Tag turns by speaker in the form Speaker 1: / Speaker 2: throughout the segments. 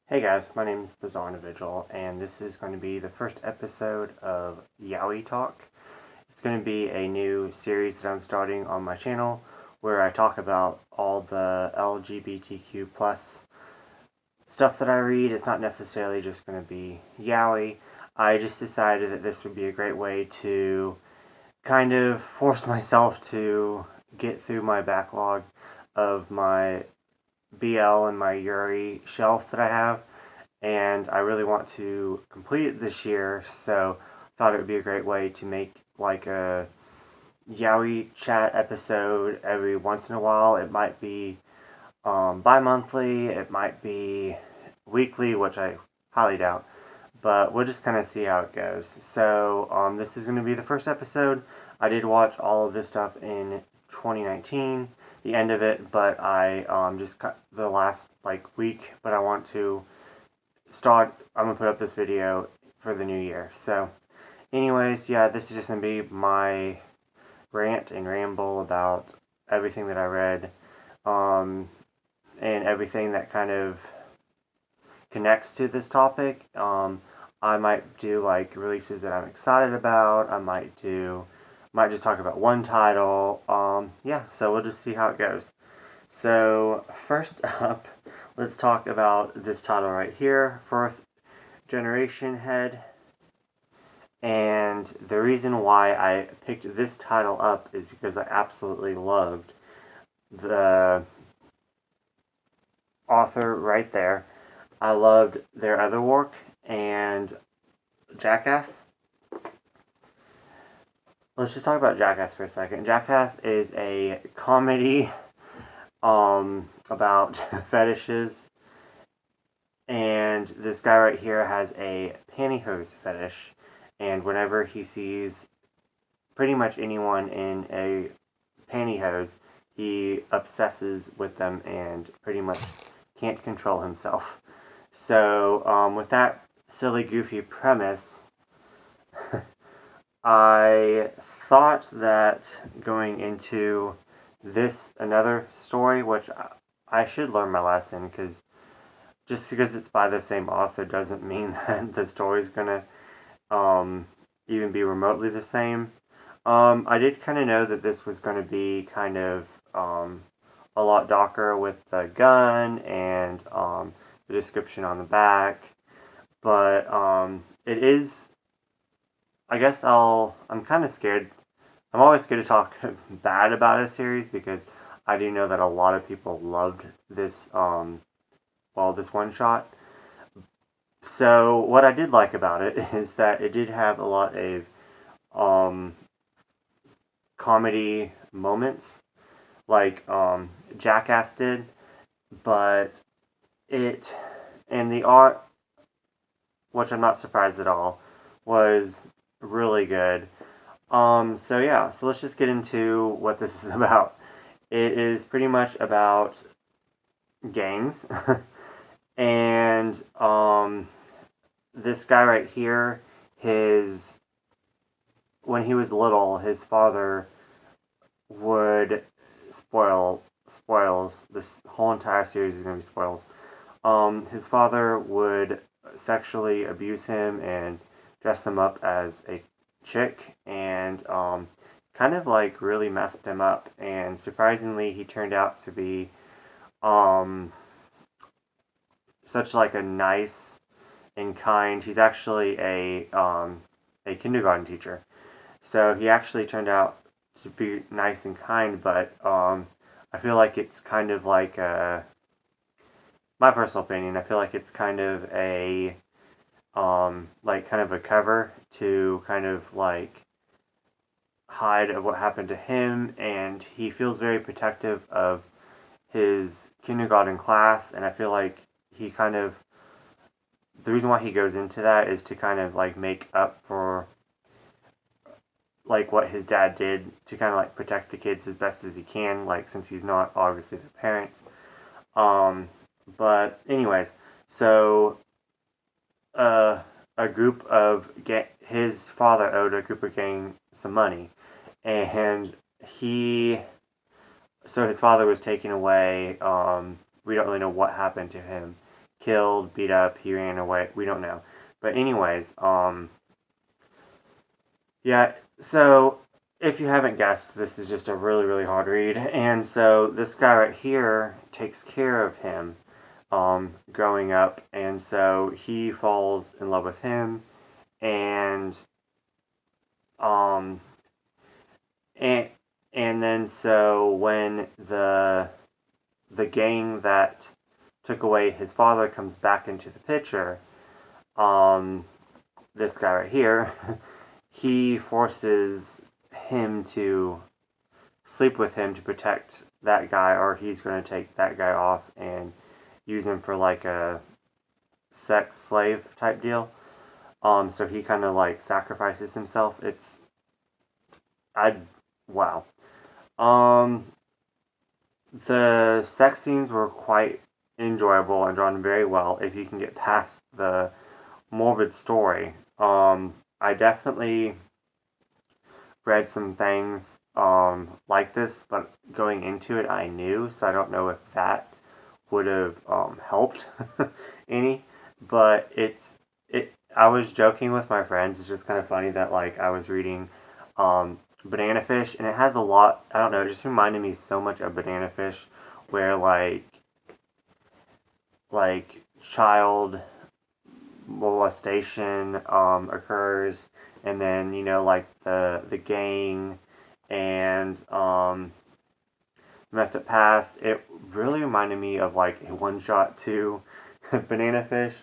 Speaker 1: Hey guys, my name is Bizarre Individual, and this is going to be the first episode of Yaoi Talk. It's going to be a new series that I'm starting on my channel where I talk about all the LGBTQ plus stuff that I read. It's not necessarily just going to be yaoi. I just decided that this would be a great way to kind of force myself to get through my backlog of my BL and my Yuri shelf that I have, and I really want to complete it this year, so thought it would be a great way to make like a yaoi chat episode every once in a while. It might be bi-monthly, it might be weekly, which I highly doubt, but we'll just kind of see how it goes. So this is going to be the first episode. I did watch all of this stuff in 2019, the end of it, but I just cut the last week, but I want to I'm going to put up this video for the new year. So anyways, yeah, this is just going to be my rant and ramble about everything that I read, and everything that kind of connects to this topic. I might do releases that I'm excited about. Might just talk about one title. Yeah, so we'll just see how it goes. So first up, let's talk about this title right here, Fourth Generation Head. And the reason why I picked this title up is because I absolutely loved the author right there. I loved their other work, and Jackass. Let's just talk about Jackass for a second. Jackass is a comedy about fetishes, and this guy right here has a pantyhose fetish, and whenever he sees pretty much anyone in a pantyhose, he obsesses with them and pretty much can't control himself. So with that silly, goofy premise, I thought that going into another story, which I should learn my lesson, because just because it's by the same author doesn't mean that the story's gonna even be remotely the same. I did kind of know that this was going to be kind of a lot darker with the gun and the description on the back, but it is. I guess I'm kind of scared. I'm always scared to talk bad about a series because I do know that a lot of people loved this this one shot. So what I did like about it is that it did have a lot of um, comedy moments, like Jackass did, but it and the art, which I'm not surprised at all, was really good. So yeah, so let's just get into what this is about. It is pretty much about gangs, and this guy right here, when he was little, his father would spoils. This whole entire series is gonna be spoils. His father would sexually abuse him and dress him up as a chick, and kind of really messed him up. And surprisingly, he turned out to be such a nice and kind. He's actually a kindergarten teacher, so he actually turned out to be nice and kind. But I feel like it's kind of my personal opinion. I feel like it's kind of a kind of a cover to kind of hide of what happened to him, and he feels very protective of his kindergarten class, and I feel like he kind of the reason why he goes into that is to kind of make up for what his dad did to kind of protect the kids as best as he can, since he's not obviously the parents. But anyways, so a group of his father owed a group of gang some money, and so his father was taken away. We don't really know what happened to him, killed, beat up, he ran away. We don't know. But anyways, yeah, so if you haven't guessed, this is just a really, really hard read. And so this guy right here takes care of him growing up. And so he falls in love with him. And, um, and, and then so when the gang that took away his father comes back into the picture, this guy right here, he forces him to sleep with him to protect that guy, or he's going to take that guy off and use him for like a sex slave type deal. So he kind of like sacrifices himself. Wow. Um, the sex scenes were quite enjoyable and drawn very well if you can get past the morbid story. I definitely read some things like this, but going into it, I knew, so I don't know if that would have helped any. But it. I was joking with my friends. It's just kind of funny that like I was reading Banana Fish, and it has a lot. I don't know. It just reminded me so much of Banana Fish, where like child molestation occurs, and then like the gang and messed up past. It really reminded me of like a one shot to Banana Fish,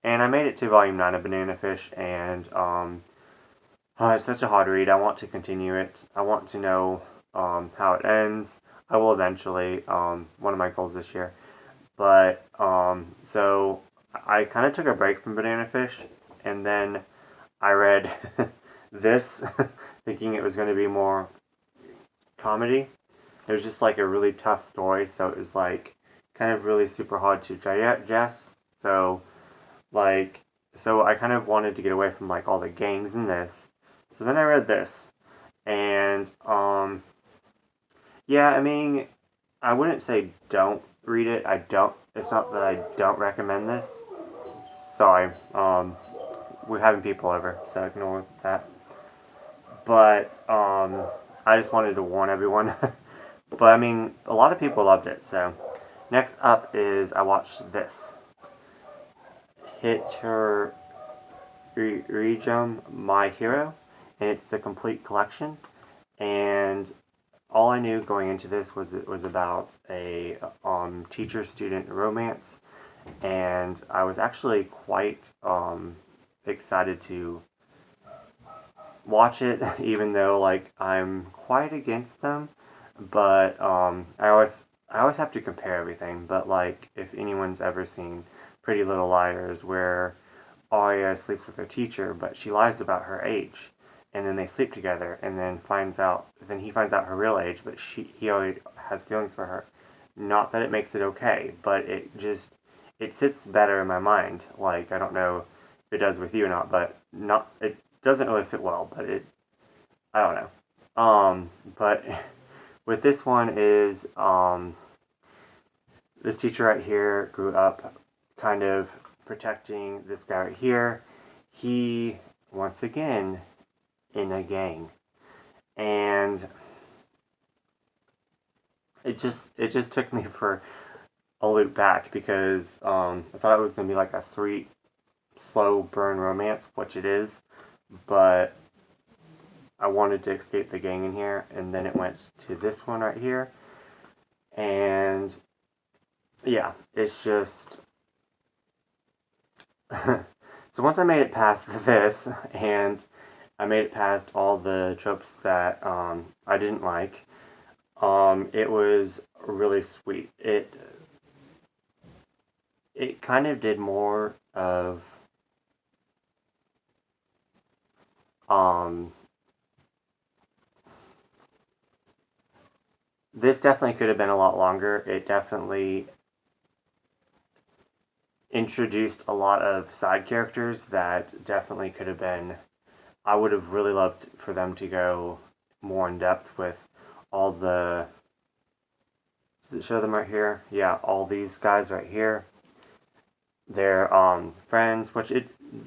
Speaker 1: and I made it to volume 9 of Banana Fish, and it's such a hard read. I want to continue it. I want to know how it ends. I will eventually, one of my goals this year. But so I kind of took a break from Banana Fish, and then I read this, thinking it was going to be more comedy. It was just like a really tough story, so it was like kind of really super hard to digest. So so I kind of wanted to get away from like all the gangs in this. So then I read this, and yeah, I mean, I wouldn't say don't read it. I don't. It's not that I don't recommend this. Sorry, we're having people over, so ignore that. But I just wanted to warn everyone. But I mean, a lot of people loved it. So next up is I watched this Hitorijime My Hero, and it's the complete collection. And all I knew going into this was it was about a teacher-student romance, and I was actually quite excited to watch it, even though like I'm quite against them. But I always have to compare everything. But like if anyone's ever seen Pretty Little Liars, where Arya sleeps with her teacher, but she lies about her age, and then they sleep together, and then he finds out her real age, but he already has feelings for her. Not that it makes it okay, but it sits better in my mind. Like I don't know if it does with you or not, but not it doesn't really sit well, but I don't know. But with this one is this teacher right here grew up kind of protecting this guy right here. He once again in a gang, and it just took me for a loop back because I thought it was gonna be like a sweet slow burn romance, which it is, but I wanted to escape the gang in here, and then it went to this one right here, and yeah, it's just so once I made it past this, and I made it past all the tropes that I didn't like, it was really sweet. It kind of did more of this definitely could have been a lot longer. It definitely introduced a lot of side characters that definitely could have been. I would have really loved for them to go more in depth with all the. Does it show them right here? Yeah, all these guys right here. they're friends, which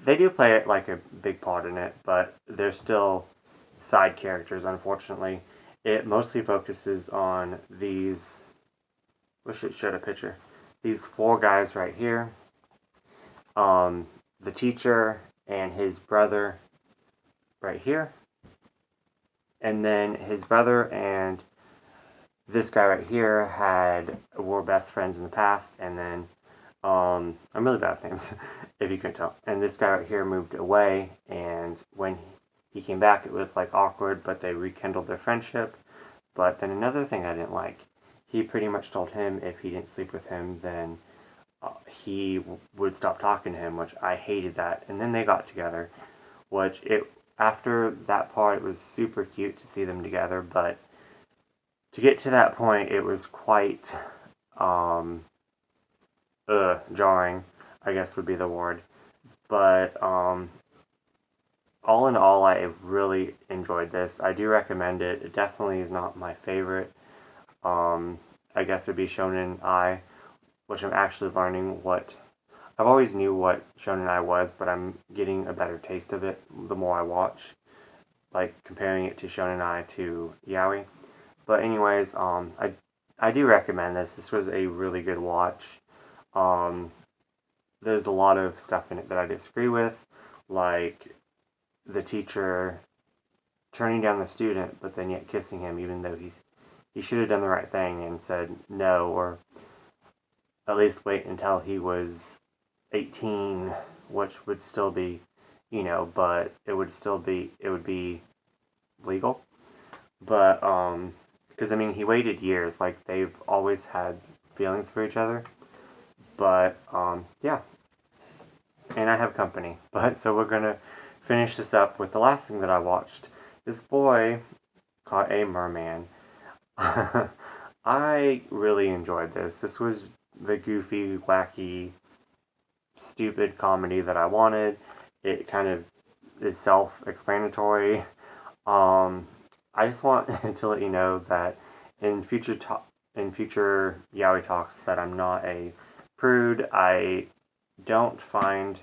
Speaker 1: they do play like a big part in it, but they're still side characters, unfortunately. It mostly focuses on these. Wish it showed a picture. These four guys right here. The teacher and his brother right here, and then his brother and this guy right here were best friends in the past, and then I'm really bad at names, if you can tell. And this guy right here moved away, and when he came back, it was like awkward, but they rekindled their friendship. But then another thing I didn't like, he pretty much told him if he didn't sleep with him, then he would stop talking to him, which I hated that. And then they got together, which after that part, it was super cute to see them together, but to get to that point, it was quite jarring, I guess would be the word. But all in all, I really enjoyed this. I do recommend it. It definitely is not my favorite. I guess it would be Shonen Ai, which I'm actually learning what. I've always knew what Shonen Ai was, but I'm getting a better taste of it the more I watch, like comparing it to Shonen Ai to Yaoi. But anyways, I do recommend this. This was a really good watch. There's a lot of stuff in it that I disagree with, like the teacher turning down the student, but then yet kissing him, even though he should have done the right thing and said no, or at least wait until he was 18, which would still be, but it would be legal. But because I mean, he waited years. Like they've always had feelings for each other. But yeah, and I have company. But so we're gonna finish this up with the last thing that I watched. This boy caught a merman. I really enjoyed this. This was the goofy, wacky, stupid comedy that I wanted. It kind of is self-explanatory. I just want to let you know that in future Yaoi talks that I'm not a prude. I don't find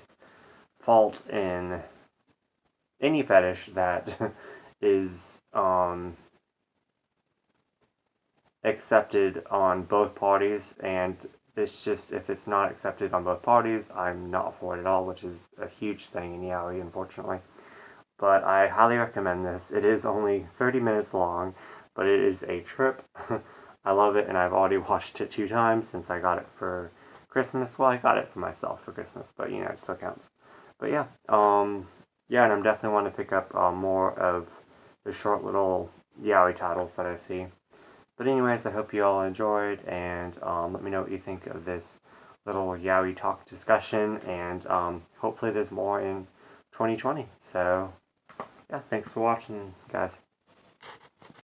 Speaker 1: fault in any fetish that is accepted on both parties, and it's just if it's not accepted on both parties, I'm not for it at all, which is a huge thing in Yaoi, unfortunately. But I highly recommend this. It is only 30 minutes long, but it is a trip. I love it, and I've already watched it 2 times since I got it for Christmas. Well, I got it for myself for Christmas, but it still counts. But yeah, yeah, and I'm definitely want to pick up more of the short little yaoi titles that I see. But anyways, I hope you all enjoyed, and let me know what you think of this little yaoi talk discussion, and hopefully there's more in 2020. So yeah, thanks for watching, guys.